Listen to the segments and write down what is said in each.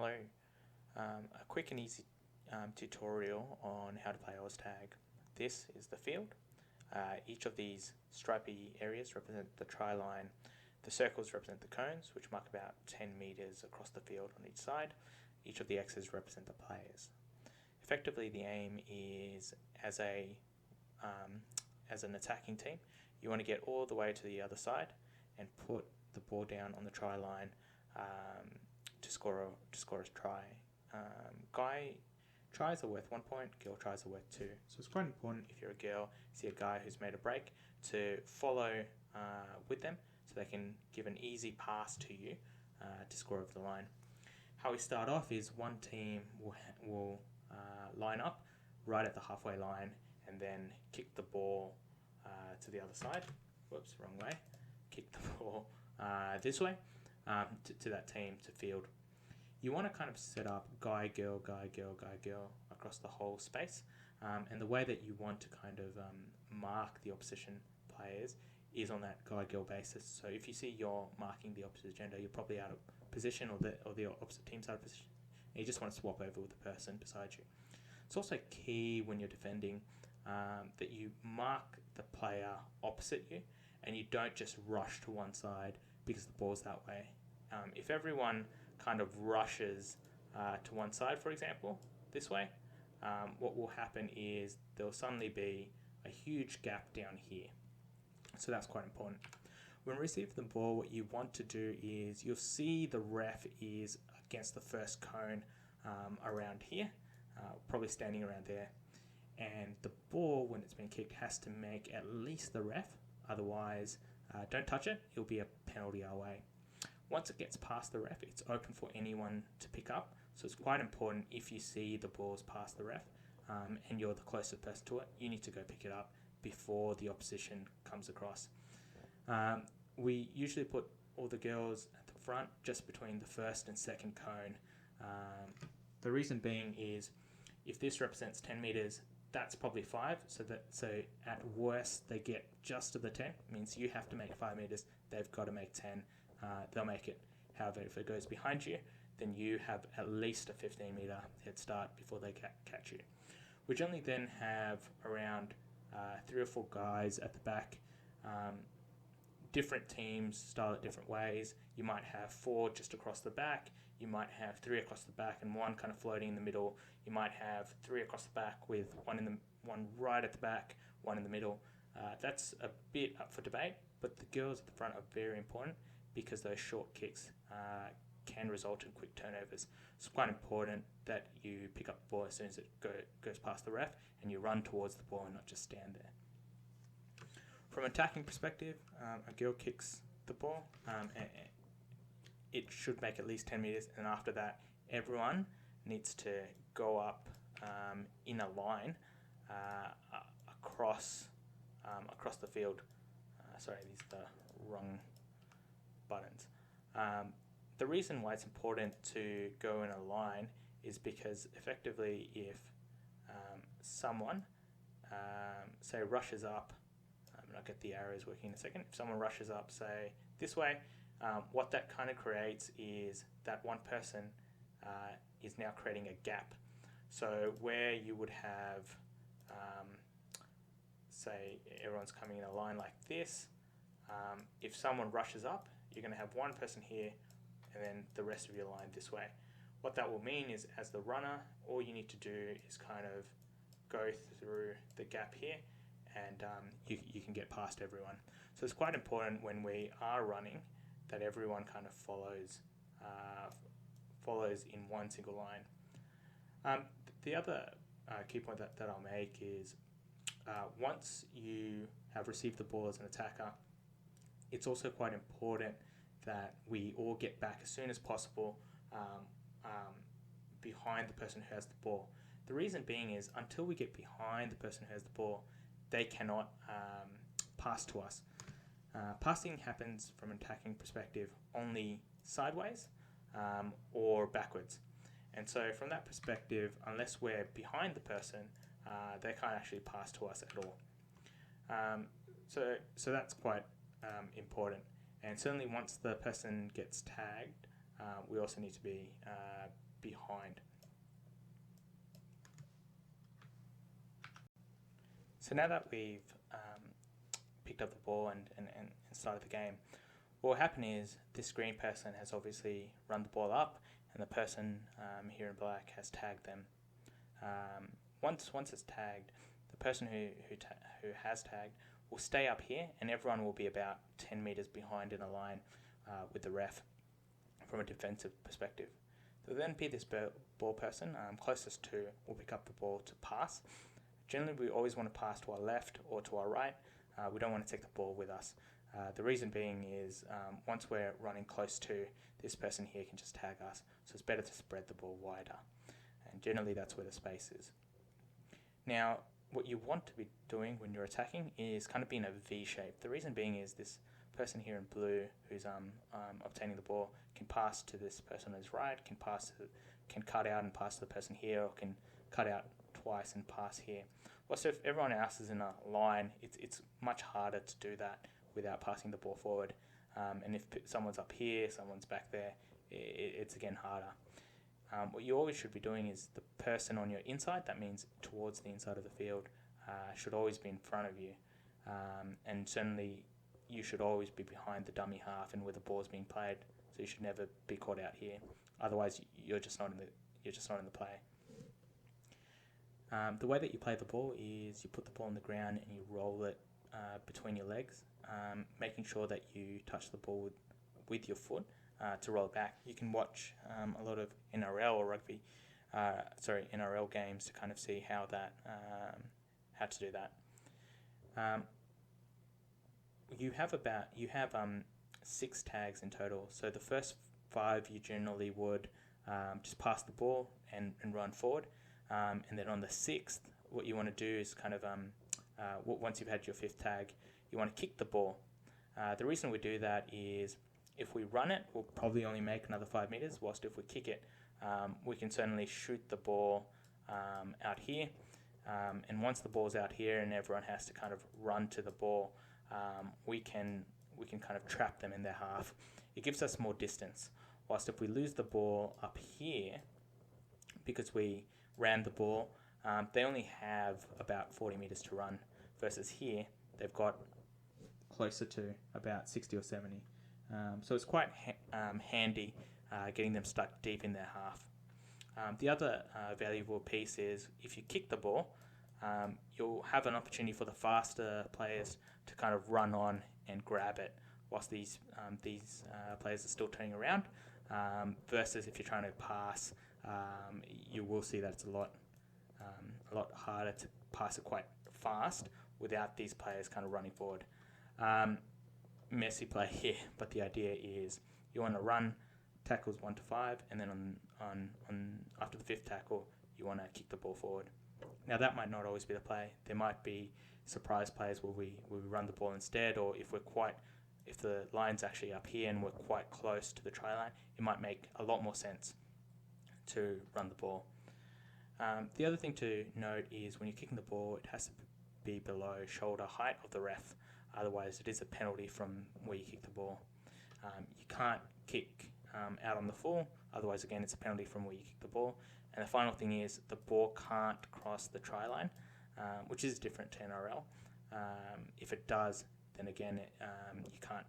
Hello, a quick and easy tutorial on how to play Oztag. This is the field. Each of these stripy areas represent the try line. The circles represent the cones, which mark about 10 meters across the field on each side. Each of the X's represent the players. Effectively, the aim is as an attacking team, you want to get all the way to the other side and put the ball down on the try line to score a try. Guy tries are worth 1 point, girl tries are worth 2. So it's quite important if you're a girl, see a guy who's made a break, to follow with them so they can give an easy pass to you to score over the line. How we start off is one team will line up right at the halfway line and then kick the ball to the other side. Whoops, wrong way. Kick the ball this way to that team to field. You want to kind of set up guy, girl, guy, girl, guy, girl across the whole space. And the way that you want to kind of mark the opposition players is on that guy, girl basis. So if you see you're marking the opposite gender, you're probably out of position or the opposite team's out of position. And you just want to swap over with the person beside you. It's also key when you're defending that you mark the player opposite you and you don't just rush to one side because the ball's that way. If everyone kind of rushes to one side, for example, this way, what will happen is there'll suddenly be a huge gap down here. So that's quite important. When receiving the ball, what you want to do is you'll see the ref is against the first cone around here, probably standing around there. And the ball, when it's been kicked, has to make at least the ref. Otherwise, don't touch it. It'll be a penalty our way. Once it gets past the ref, it's open for anyone to pick up. So it's quite important if you see the ball's past the ref and you're the closest person to it, you need to go pick it up before the opposition comes across. We usually put all the girls at the front, just between the first and second cone. The reason being is if this represents 10 meters, that's probably 5. So at worst, they get just to the 10. It means you have to make 5 meters. They've got to make 10. They'll make it. However, if it goes behind you, then you have at least a 15-meter head start before they catch you. We generally then have around 3 or 4 guys at the back. Different teams style it different ways. You might have 4 just across the back. You might have 3 across the back and 1 kind of floating in the middle. You might have 3 across the back with one right at the back, 1 in the middle. That's a bit up for debate, but the girls at the front are very important because those short kicks can result in quick turnovers. It's quite important that you pick up the ball as soon as it goes past the ref and you run towards the ball and not just stand there. From an attacking perspective, a girl kicks the ball. It should make at least 10 meters, and after that, everyone needs to go up in a line across the field. Sorry, these are the wrong buttons. The reason why it's important to go in a line is because effectively if someone, say, rushes up, and I'll get the arrows working in a second. If someone rushes up, say, this way, what that kind of creates is that one person is now creating a gap. So where you would have, say, everyone's coming in a line like this, if someone rushes up, you're going to have one person here and then the rest of your line this way. What that will mean is as the runner, all you need to do is kind of go through the gap here and you can get past everyone. So it's quite important when we are running that everyone kind of follows in one single line. The other key point that I'll make is once you have received the ball as an attacker, it's also quite important that we all get back as soon as possible behind the person who has the ball. The reason being is until we get behind the person who has the ball, they cannot pass to us. Passing happens from an attacking perspective only sideways or backwards. And so from that perspective, unless we're behind the person, they can't actually pass to us at all. So that's quite important. And certainly once the person gets tagged, we also need to be behind. So now that we've picked up the ball and started the game, what will happen is this green person has obviously run the ball up, and the person here in black has tagged them. Once it's tagged, the person who has tagged will stay up here, and everyone will be about 10 meters behind in a line with the ref from a defensive perspective. There'll then be this ball person closest to will pick up the ball to pass. Generally, we always want to pass to our left or to our right. We don't want to take the ball with us. The reason being is once we're running close to this person here can just tag us, so it's better to spread the ball wider. And generally that's where the space is. Now, what you want to be doing when you're attacking is kind of be in a V shape. The reason being is this person here in blue who's obtaining the ball can pass to this person on his right, can cut out and pass to the person here, or can cut out twice and pass here. Also, if everyone else is in a line, it's much harder to do that without passing the ball forward. And if someone's up here, someone's back there, it's again harder. What you always should be doing is the person on your inside, that means towards the inside of the field, should always be in front of you. And certainly you should always be behind the dummy half and where the ball's being played, so you should never be caught out here. Otherwise, you're just not in the play. The way that you play the ball is you put the ball on the ground and you roll it between your legs, making sure that you touch the ball with your foot to roll it back. You can watch a lot of NRL or NRL games to kind of see how to do that. You have 6 tags in total. So the first 5 you generally would just pass the ball and run forward. And then on the 6th, what you want to do is kind of, once you've had your 5th tag, you want to kick the ball. The reason we do that is if we run it, we'll probably only make another 5 meters, whilst if we kick it, we can certainly shoot the ball out here. And once the ball's out here and everyone has to kind of run to the ball, we can kind of trap them in their half. It gives us more distance. Whilst if we lose the ball up here, because we ran the ball, they only have about 40 meters to run, versus here they've got closer to about 60 or 70. So it's quite handy getting them stuck deep in their half. The other valuable piece is if you kick the ball, you'll have an opportunity for the faster players to kind of run on and grab it, whilst these players are still turning around. Versus if you're trying to pass, you will see that it's a lot harder to pass it quite fast without these players kind of running forward. Messy play here, but the idea is you want to run tackles 1 to 5, and then on after the 5th tackle, you want to kick the ball forward. Now that might not always be the play. There might be surprise plays where we run the ball instead, or if the line's actually up here and we're quite close to the try line, it might make a lot more sense to run the ball. The other thing to note is when you're kicking the ball, it has to be below shoulder height of the ref. Otherwise, it is a penalty from where you kick the ball. You can't kick out on the full. Otherwise, again, it's a penalty from where you kick the ball. And the final thing is the ball can't cross the try line, which is different to NRL. If it does, then again, you can't.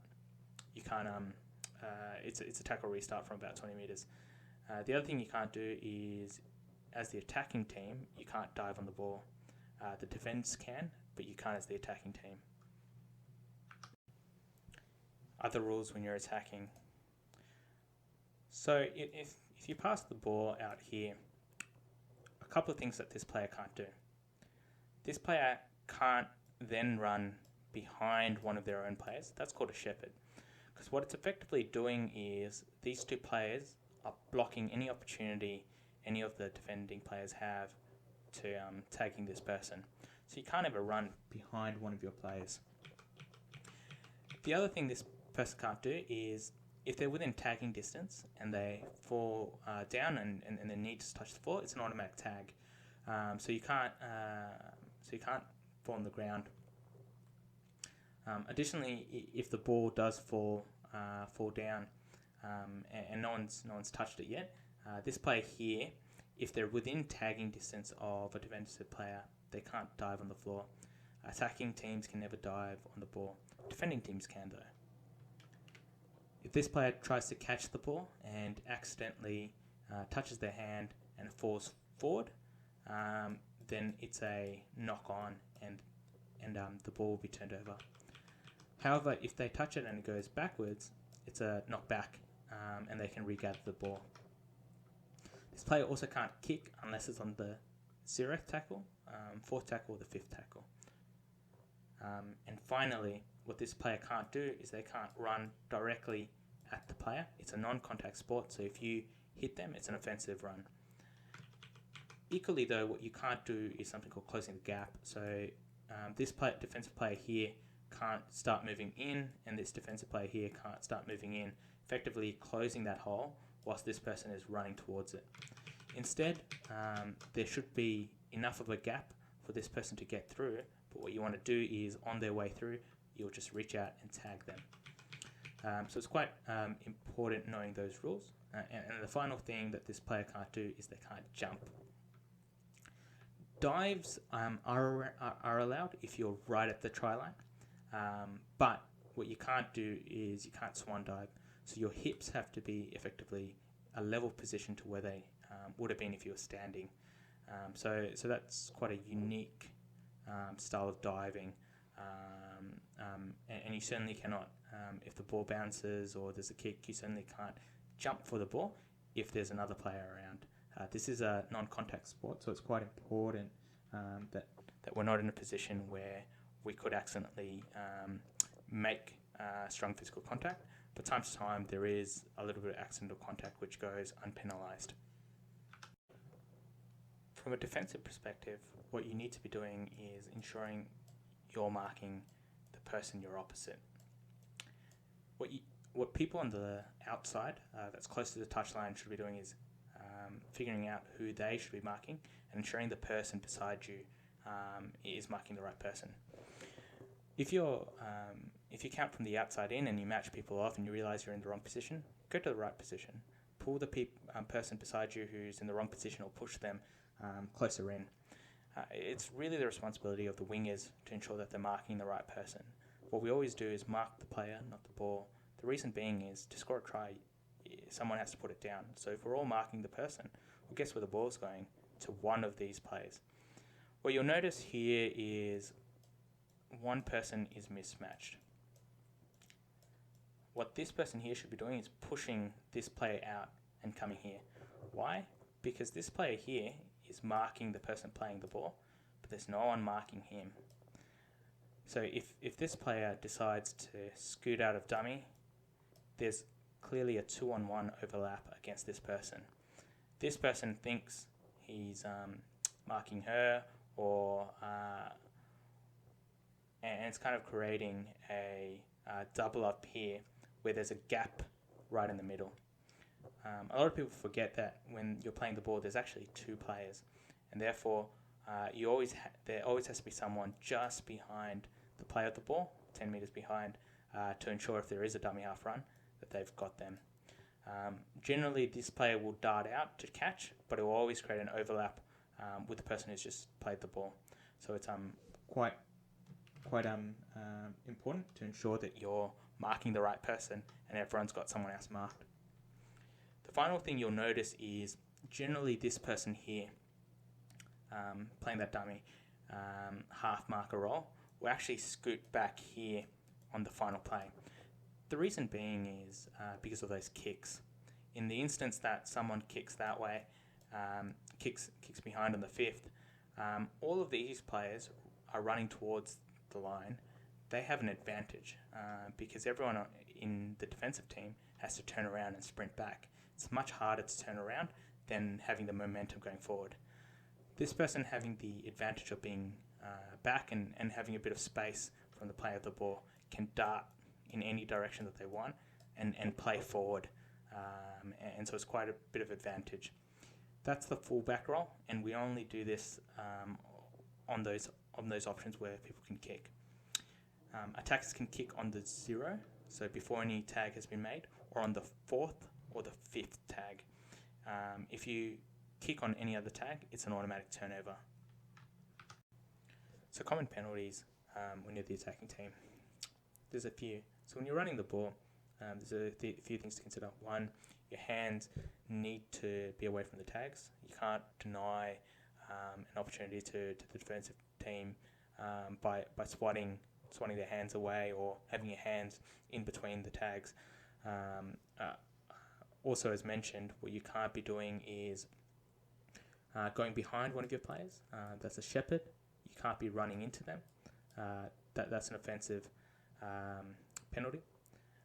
It's a tackle restart from about 20 meters. The other thing you can't do is, as the attacking team, you can't dive on the ball. The defense can, but you can't as the attacking team. Other rules when you're attacking. So if you pass the ball out here, a couple of things that this player can't do. This player can't then run behind one of their own players. That's called a shepherd. Because what it's effectively doing is these 2 players are blocking any opportunity any of the defending players have to tagging this person. So you can't ever run behind one of your players. The other thing this person can't do is if they're within tagging distance and they fall down and they need to touch the floor, it's an automatic tag. So you can't fall on the ground. Additionally, if the ball does fall down and no one's touched it yet, This player here, if they're within tagging distance of a defensive player, they can't dive on the floor. Attacking teams can never dive on the ball. Defending teams can, though. If this player tries to catch the ball and accidentally touches their hand and falls forward, then it's a knock-on and the ball will be turned over. However, if they touch it and it goes backwards, it's a knockback and they can regather the ball. This player also can't kick unless it's on the 0th tackle, 4th tackle, or the 5th tackle. And finally, what this player can't do is they can't run directly at the player. It's a non-contact sport, so if you hit them, it's an offensive run. Equally though, what you can't do is something called closing the gap. So this defensive player here can't start moving in, and this defensive player here can't start moving in, effectively closing that hole whilst this person is running towards it. Instead, there should be enough of a gap for this person to get through, but what you want to do is on their way through, you'll just reach out and tag them. So it's quite important knowing those rules. And the final thing that this player can't do is they can't jump. Dives are allowed if you're right at the try line, but what you can't do is you can't swan dive. So your hips have to be effectively a level position to where they would have been if you were standing. So that's quite a unique style of diving, and you certainly cannot, if the ball bounces or there's a kick, you certainly can't jump for the ball if there's another player around. This is a non-contact sport, so it's quite important that we're not in a position where we could accidentally make strong physical contact, but time to time there is a little bit of accidental contact which goes unpenalised. From a defensive perspective, what you need to be doing is ensuring you're marking the person you're opposite. What people on the outside that's close to the touchline should be doing is figuring out who they should be marking and ensuring the person beside you is marking the right person. If you count from the outside in and you match people off and you realise you're in the wrong position, go to the right position. Pull the person beside you who's in the wrong position or push them closer in. It's really the responsibility of the wingers to ensure that they're marking the right person. What we always do is mark the player, not the ball. The reason being is to score a try, someone has to put it down. So if we're all marking the person, well, guess where the ball's going? To one of these players. What you'll notice here is one person is mismatched. What this person here should be doing is pushing this player out and coming here. Why? Because this player here is marking the person playing the ball, but there's no one marking him. So if this player decides to scoot out of dummy, there's clearly a 2-on-1 overlap against this person. This person thinks he's marking her, and it's kind of creating a double up here where there's a gap right in the middle. A lot of people forget that when you're playing the ball, there's actually two players, and therefore there always has to be someone just behind the player of the ball, 10 meters behind, to ensure if there is a dummy half run that they've got them. Generally, this player will dart out to catch, but it will always create an overlap with the person who's just played the ball. So it's quite important to ensure that you're marking the right person and everyone's got someone else marked. The final thing you'll notice is generally this person here playing that dummy half marker role will actually scoot back here on the final play. The reason being is because of those kicks. In the instance that someone kicks that way, kicks behind on the 5th, all of these players are running towards the line. They have an advantage because everyone in the defensive team has to turn around and sprint back. It's much harder to turn around than having the momentum going forward. This person having the advantage of being back and having a bit of space from the play of the ball can dart in any direction that they want and play forward. And so it's quite a bit of advantage. That's the full back roll, and we only do this on those options where people can kick. Attackers can kick on the 0, so before any tag has been made, or on the 4th or the 5th tag. If you kick on any other tag, it's an automatic turnover. So common penalties when you're the attacking team. There's a few. So when you're running the ball, there's a few things to consider. One, your hands need to be away from the tags. You can't deny an opportunity to the defensive team by swatting their hands away or having your hands in between the tags. Also, as mentioned, what you can't be doing is going behind one of your players. That's a shepherd. You can't be running into them. That's an offensive penalty.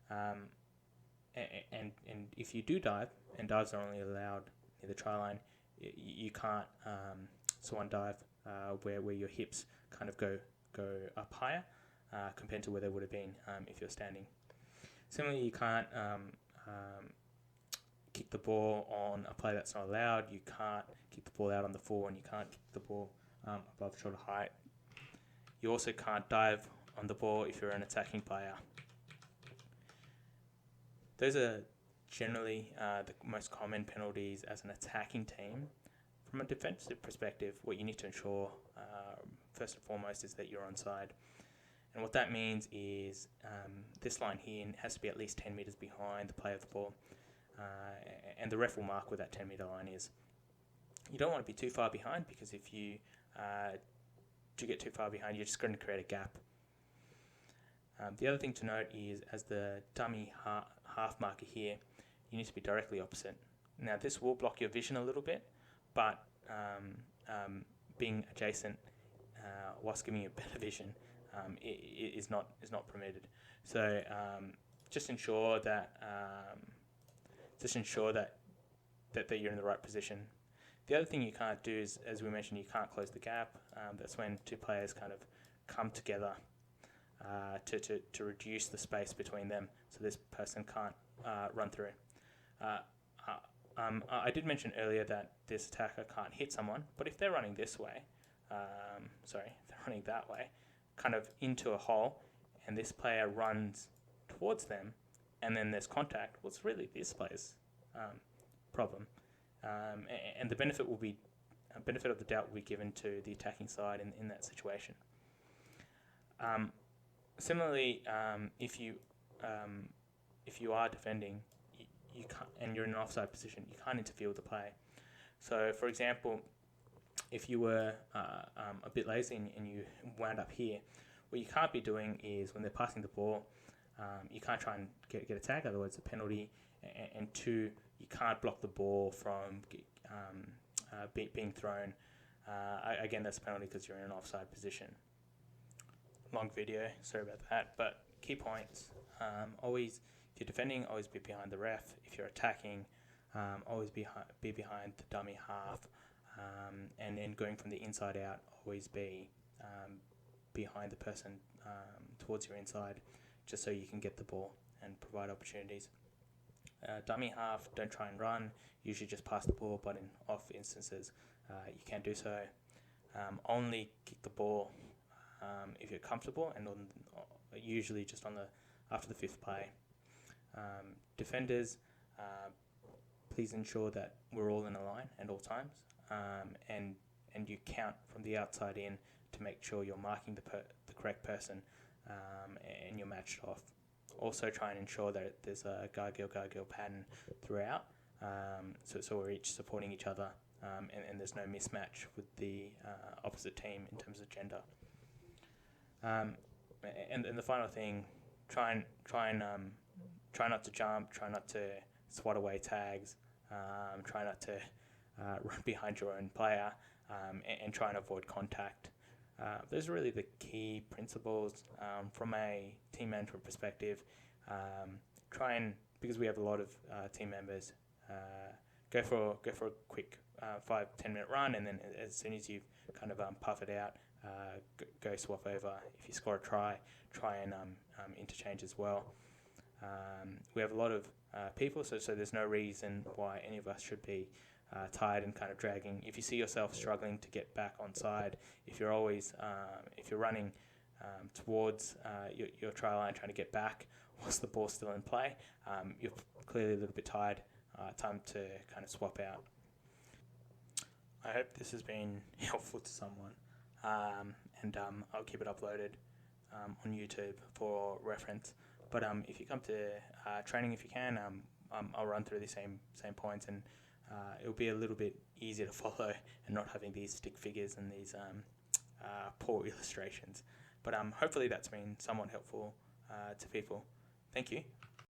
And if you do dive, and dives are only allowed near the try line, you can't swan dive where your hips kind of go up higher compared to where they would have been if you're standing. Similarly, you can't kick the ball on a play that's not allowed. You can't kick the ball out on the full, and you can't kick the ball above shoulder height. You also can't dive on the ball if you're an attacking player. Those are generally the most common penalties as an attacking team. From a defensive perspective, what you need to ensure first and foremost is that you're onside. And what that means is this line here has to be at least 10 metres behind the player of the ball. And the ref will mark where that 10 metre line is. You don't want to be too far behind, because if you do get too far behind, you're just going to create a gap. The other thing to note is, as the dummy half marker here, you need to be directly opposite. Now, this will block your vision a little bit, but being adjacent whilst giving you better vision is not permitted. So just ensure that that you're in the right position. The other thing you can't do is, as we mentioned, you can't close the gap. That's when two players kind of come together to reduce the space between them, so this person can't run through. I did mention earlier that this attacker can't hit someone, but if they're running this way, if they're running that way, kind of into a hole, and this player runs towards them, and then there's contact, well, it's really this player's problem. And the benefit of the doubt will be given to the attacking side in that situation. Similarly, if you are defending, you can't, and you're in an offside position, you can't interfere with the play. So, for example, if you were a bit lazy and you wound up here, what you can't be doing is, when they're passing the ball, you can't try and get a tag, otherwise it's a penalty. And two, you can't block the ball from being thrown. Again, that's a penalty because you're in an offside position. Long video, sorry about that. But key points: always, if you're defending, always be behind the ref. If you're attacking, always be behind the dummy half. And then going from the inside out, always be behind the person towards your inside, just so you can get the ball and provide opportunities. Dummy half, don't try and run. Usually just pass the ball, but in off instances, you can do so. Only kick the ball if you're comfortable, and usually just after the fifth play. Defenders, please ensure that we're all in a line at all times, and you count from the outside in to make sure you're marking the correct person, and you're matched off. Also try and ensure that there's a guard-girl pattern throughout, so we're each supporting each other, and there's no mismatch with the opposite team in terms of gender. And the final thing, try not to jump, try not to swat away tags, try not to run behind your own player, and try and avoid contact. Those are really the key principles from a team management perspective. Try and, because we have a lot of team members, go for a quick 5-10 minute run, and then as soon as you've kind of puff it out, go swap over. If you score a try and interchange as well. We have a lot of people, so there's no reason why any of us should be tired and kind of dragging. If you see yourself struggling to get back on side, if you're running towards your try line trying to get back whilst the ball's still in play, you're clearly a little bit tired. time to kind of swap out. I hope this has been helpful to someone, and I'll keep it uploaded on YouTube for reference. But if you come to training, if you can, I'll run through the same points, and it'll be a little bit easier to follow and not having these stick figures and these poor illustrations. But hopefully that's been somewhat helpful to people. Thank you.